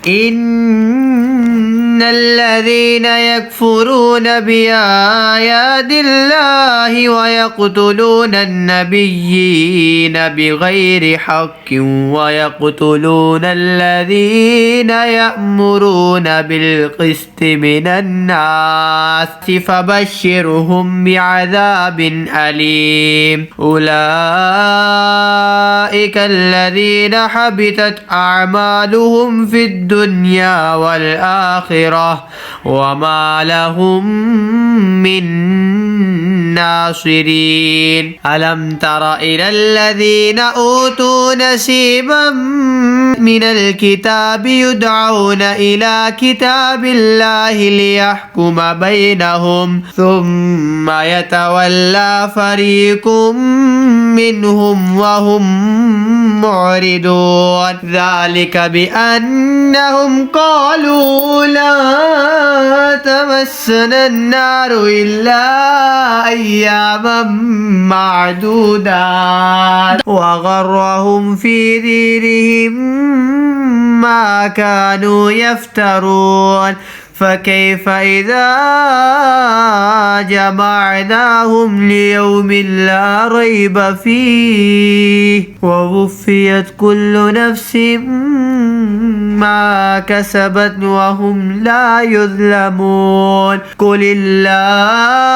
إن الذين يكفرون بآيات الله ويقتلون النبيين بغير حق ويقتلون الذين يأمرون بالقسط من الناس فبشرهم بعذاب أليم أولئك الذين حبطت أعمالهم في الدنيا والآخرة وما لهم من ناصرين ألم تر إلى الذين أوتوا نصيبا من الكتاب يدعون إلى كتاب الله ليحكم بينهم ثم يتولى فريق منهم وهم معرضون ذلك بأنهم قالوا لا تمسنا النار إلا أياما معدودات وغرهم في دينهم ما كانوا يفترون فكيف إذا جمعناهم ليوم لا ريب فيه ووفيت كل نفس ما كسبت وهم لا يظلمون قل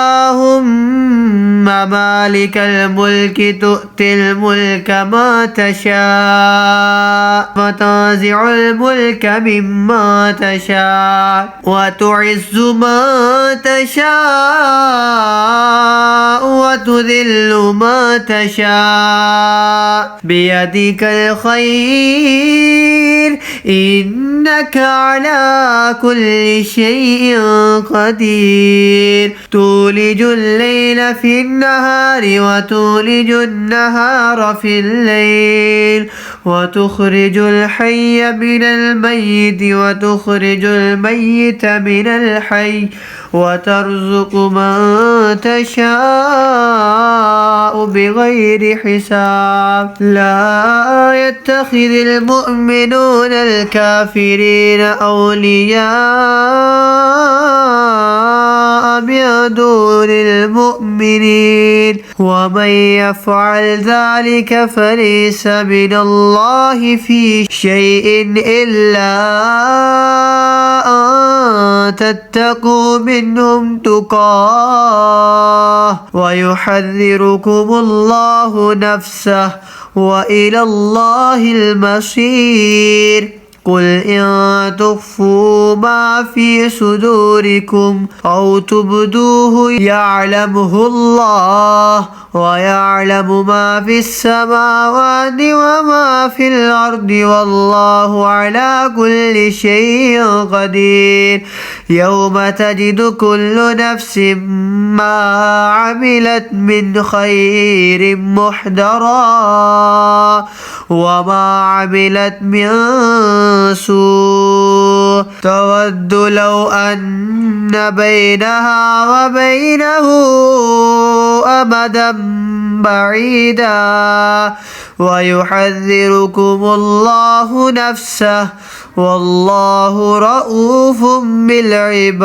اللهم مالك الملك تؤتي الملك ما تشاء وتنزع الملك مما تشاء وتعز ما تشاء وتذل ما تشاء بيدك الخير إنك على كل شيء قدير تولج الليل في النهار وتولج النهار في الليل وتخرج الحي من الميت وتخرج الميت من الحي وترزق من تشاء بغير حساب لا يتخذ المؤمنون الكافرين أولياء من دون المؤمنين ومن يفعل ذلك فليس من الله في شيء إلا أن تتقوا منهم تقاه ويحذركم الله نفسه وإلى الله المصير قل إن تخفوا ما في صدوركم أو تبدوه يعلمه الله ويعلم ما في السماوات وما في الأرض والله على كل شيء قدير يوم تجد كل نفس ما عملت من خير محضرا وما عملت من سوء تود لو أن بينها وبينه أمدا بعيدا ويحذركم الله نفسه والله रऊफ बिलइबाद।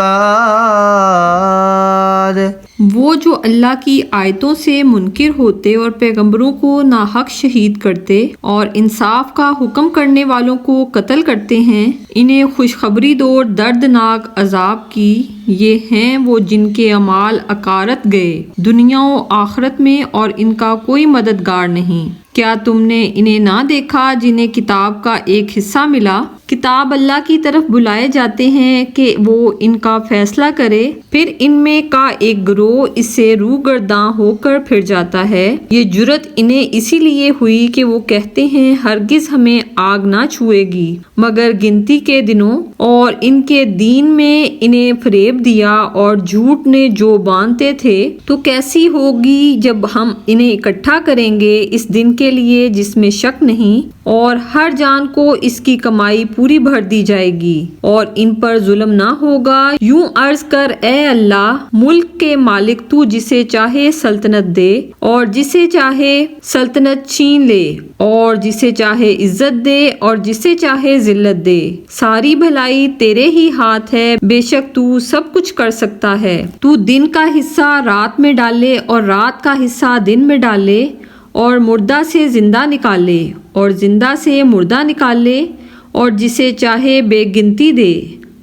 वो जो अल्लाह की आयतों से मुनकिर होते और पैगंबरों को नाहक शहीद करते और इंसाफ का हुक्म करने वालों को कत्ल करते हैं, इन्हें खुशखबरी दो दर्दनाक अजाब की। ये हैं वो जिनके अमाल अकारत गए दुनिया व आखिरत में और इनका कोई मददगार नहीं। क्या तुमने इन्हें ना देखा जिन्हें किताब का एक हिस्सा मिला? किताब अल्लाह की तरफ बुलाए जाते हैं कि वो इनका फैसला करे, फिर इनमें का एक गिरोह इससे रूगर्दां होकर फिर जाता है। ये जुर्रत इन्हें इसीलिए हुई कि वो कहते हैं हरगिज हमें आग ना छुएगी मगर गिनती के दिनों, और इनके दीन में इन्हें फरेब दिया और झूठ ने जो बांधते थे। तो कैसी होगी जब हम इन्हें इकट्ठा करेंगे इस दिन के کے لیے جس میں شک نہیں، اور ہر جان کو اس کی کمائی پوری بھر دی جائے گی، اور ان پر ظلم نہ ہوگا۔ یوں عرض کر اے اللہ، ملک کے مالک تو جسے چاہے سلطنت دے اور جسے چاہے سلطنت چھین لے، اور جسے چاہے عزت دے اور جسے چاہے ذلت دے، ساری بھلائی تیرے ہی ہاتھ ہے، بے شک تو سب کچھ کر سکتا ہے۔ تو دن کا حصہ رات میں ڈالے اور رات کا حصہ دن میں ڈالے، اور مردہ سے زندہ نکالے اور زندہ سے مردہ نکالے، اور جسے چاہے بے گنتی دے۔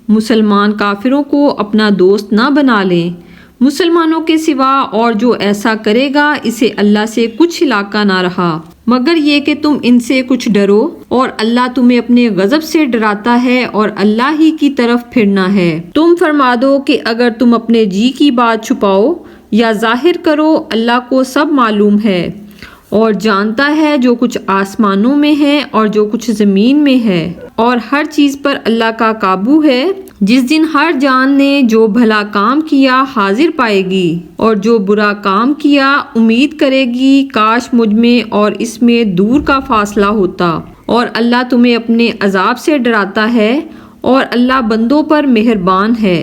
مسلمان کافروں کو اپنا دوست نہ بنا لیں، مسلمانوں کے سوا، اور جو ایسا کرے گا اسے اللہ سے کچھ علاقہ نہ رہا مگر یہ کہ تم ان سے کچھ ڈرو، اور اللہ تمہیں اپنے غضب سے ڈراتا ہے اور اللہ ہی کی طرف پھرنا ہے۔ تم فرما دو کہ اگر تم اپنے جی کی بات چھپاؤ یا ظاہر کرو، اللہ کو سب معلوم ہے، اور جانتا ہے جو کچھ آسمانوں میں ہے اور جو کچھ زمین میں ہے، اور ہر چیز پر اللہ کا قابو ہے۔ جس دن ہر جان نے جو بھلا کام کیا حاضر پائے گی، اور جو برا کام کیا امید کرے گی کاش مجھ میں اور اس میں دور کا فاصلہ ہوتا، اور اللہ تمہیں اپنے عذاب سے ڈراتا ہے، اور اللہ بندوں پر مہربان ہے۔